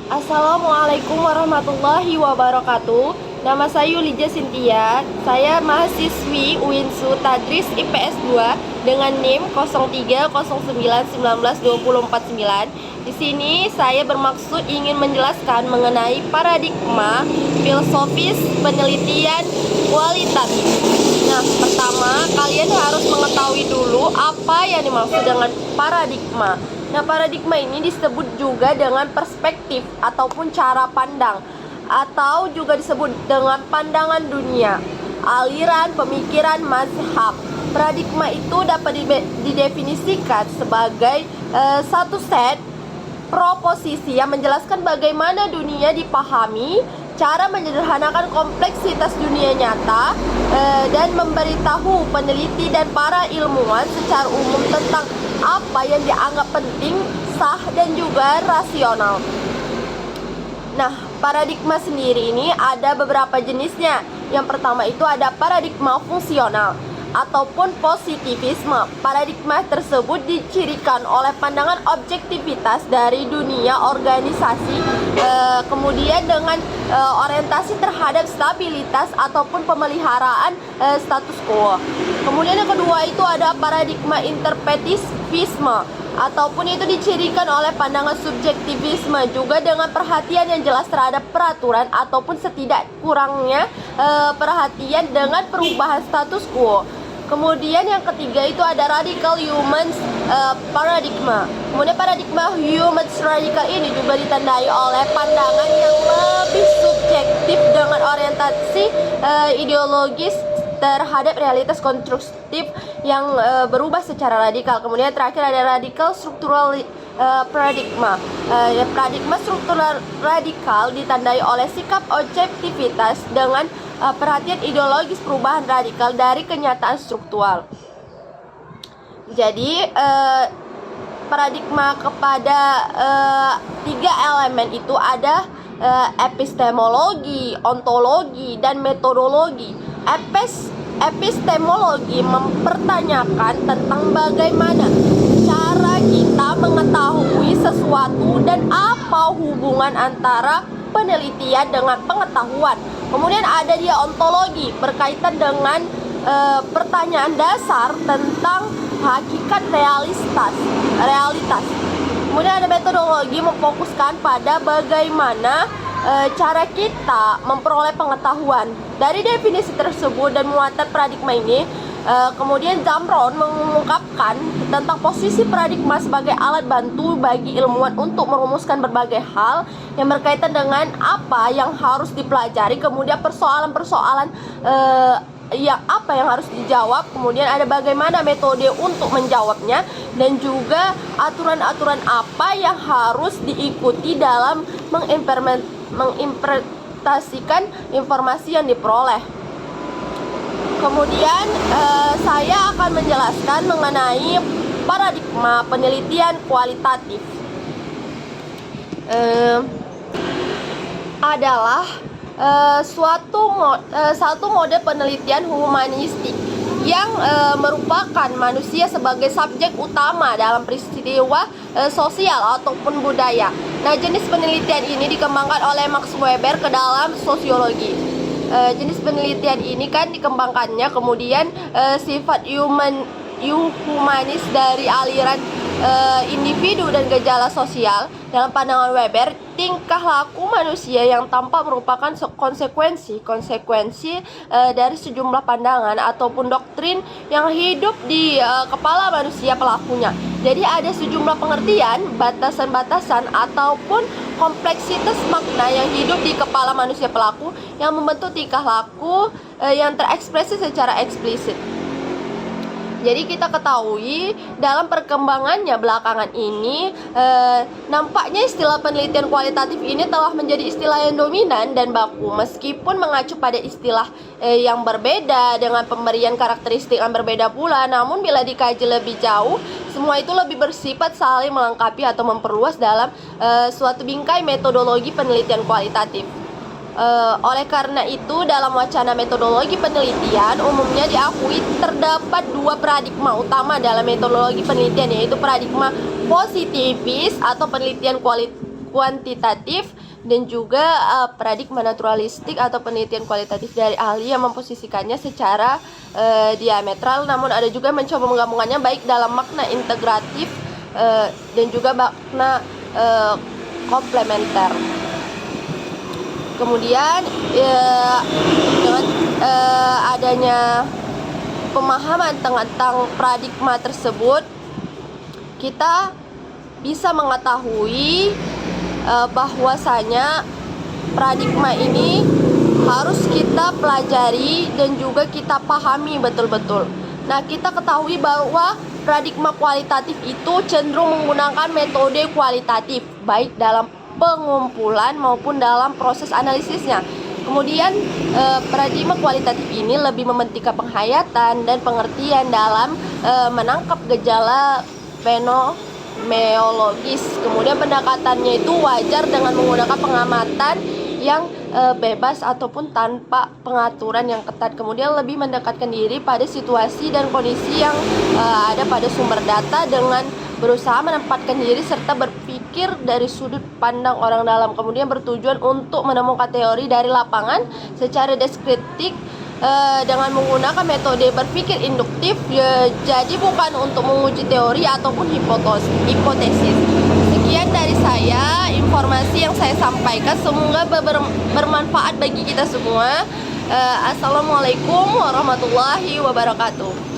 Assalamualaikum warahmatullahi wabarakatuh. Nama saya Yulija Sintia. Saya mahasiswi UINSU Tadris IPS 2 dengan NIM 0309192049. Di sini saya bermaksud ingin menjelaskan mengenai paradigma filosofis penelitian kualitatif. Nah, pertama kalian harus mengetahui dulu apa yang dimaksud dengan paradigma. Nah, paradigma ini disebut juga dengan perspektif ataupun cara pandang, atau juga disebut dengan pandangan dunia, aliran pemikiran mazhab. Paradigma itu dapat didefinisikan sebagai satu set proposisi yang menjelaskan bagaimana dunia dipahami, cara menyederhanakan kompleksitas dunia nyata, dan memberitahu peneliti dan para ilmuwan secara umum tentang apa yang dianggap penting, sah, dan juga rasional. Nah, paradigma sendiri ini ada beberapa jenisnya. Yang pertama itu ada paradigma fungsional ataupun positivisme. Paradigma tersebut dicirikan oleh pandangan objektivitas dari dunia organisasi, kemudian dengan orientasi terhadap stabilitas ataupun pemeliharaan status quo. Kemudian yang kedua itu ada paradigma interpretivisme, ataupun itu dicirikan oleh pandangan subjektivisme juga dengan perhatian yang jelas terhadap peraturan ataupun setidak kurangnya perhatian dengan perubahan status quo. Kemudian yang ketiga itu ada radical humans paradigma. Kemudian paradigma humans radical ini juga ditandai oleh pandangan yang lebih subjektif dengan orientasi ideologis terhadap realitas konstruktif yang berubah secara radikal. Kemudian terakhir ada radical struktural paradigma. Paradigma struktural radikal ditandai oleh sikap objektivitas dengan perhatian ideologis perubahan radikal dari kenyataan struktural. Jadi paradigma kepada tiga elemen itu ada epistemologi, ontologi, dan metodologi. Epistemologi mempertanyakan tentang bagaimana cara kita mengetahui sesuatu dan apa hubungan antara penelitian dengan pengetahuan. Kemudian ada dia ontologi, berkaitan dengan pertanyaan dasar tentang hakikat realitas. Kemudian ada metodologi, memfokuskan pada bagaimana cara kita memperoleh pengetahuan. Dari definisi tersebut dan muatan paradigma ini, kemudian Zamron mengungkapkan tentang posisi paradigma sebagai alat bantu bagi ilmuwan untuk merumuskan berbagai hal yang berkaitan dengan apa yang harus dipelajari, kemudian persoalan-persoalan yang harus dijawab, kemudian ada bagaimana metode untuk menjawabnya, dan juga aturan-aturan apa yang harus diikuti dalam mengimplementasikan informasi yang diperoleh. Kemudian saya akan menjelaskan mengenai paradigma penelitian kualitatif. Adalah satu mode penelitian humanistik yang merupakan manusia sebagai subjek utama dalam peristiwa sosial ataupun budaya. Nah, jenis penelitian ini dikembangkan oleh Max Weber ke dalam sosiologi. Jenis penelitian ini kan dikembangkannya, kemudian sifat humanis dari aliran individu dan gejala sosial. Dalam pandangan Weber, tingkah laku manusia yang tampak merupakan konsekuensi dari sejumlah pandangan ataupun doktrin yang hidup di kepala manusia pelakunya. Jadi ada sejumlah pengertian, batasan-batasan ataupun kompleksitas makna yang hidup di kepala manusia pelaku yang membentuk tingkah laku yang terekspresi secara eksplisit. Jadi kita ketahui dalam perkembangannya belakangan ini, nampaknya istilah penelitian kualitatif ini telah menjadi istilah yang dominan dan baku, meskipun mengacu pada istilah yang berbeda dengan pemberian karakteristik yang berbeda pula. Namun bila dikaji lebih jauh, semua itu lebih bersifat saling melengkapi atau memperluas dalam suatu bingkai metodologi penelitian kualitatif. Oleh karena itu, dalam wacana metodologi penelitian umumnya diakui terdapat dua paradigma utama dalam metodologi penelitian, yaitu paradigma positivis atau penelitian kuantitatif, dan juga paradigma naturalistik atau penelitian kualitatif dari ahli yang memposisikannya secara diametral, namun ada juga mencoba menggabungkannya baik dalam makna integratif dan juga makna komplementer. Kemudian dengan adanya pemahaman tentang paradigma tersebut, kita bisa mengetahui bahwasanya paradigma ini harus kita pelajari dan juga kita pahami betul-betul. Nah, kita ketahui bahwa paradigma kualitatif itu cenderung menggunakan metode kualitatif, baik dalam pengumpulan maupun dalam proses analisisnya. Kemudian paradigma kualitatif ini lebih mementingkan penghayatan dan pengertian dalam menangkap gejala fenomenologis. Kemudian pendekatannya itu wajar dengan menggunakan pengamatan yang bebas ataupun tanpa pengaturan yang ketat. Kemudian lebih mendekatkan diri pada situasi dan kondisi yang ada pada sumber data dengan berusaha menempatkan diri serta berpikir dari sudut pandang orang dalam. Kemudian bertujuan untuk menemukan teori dari lapangan secara deskriptif dengan menggunakan metode berpikir induktif, jadi bukan untuk menguji teori ataupun hipotesis. Sekian dari saya informasi yang saya sampaikan, semoga bermanfaat bagi kita semua. Assalamualaikum warahmatullahi wabarakatuh.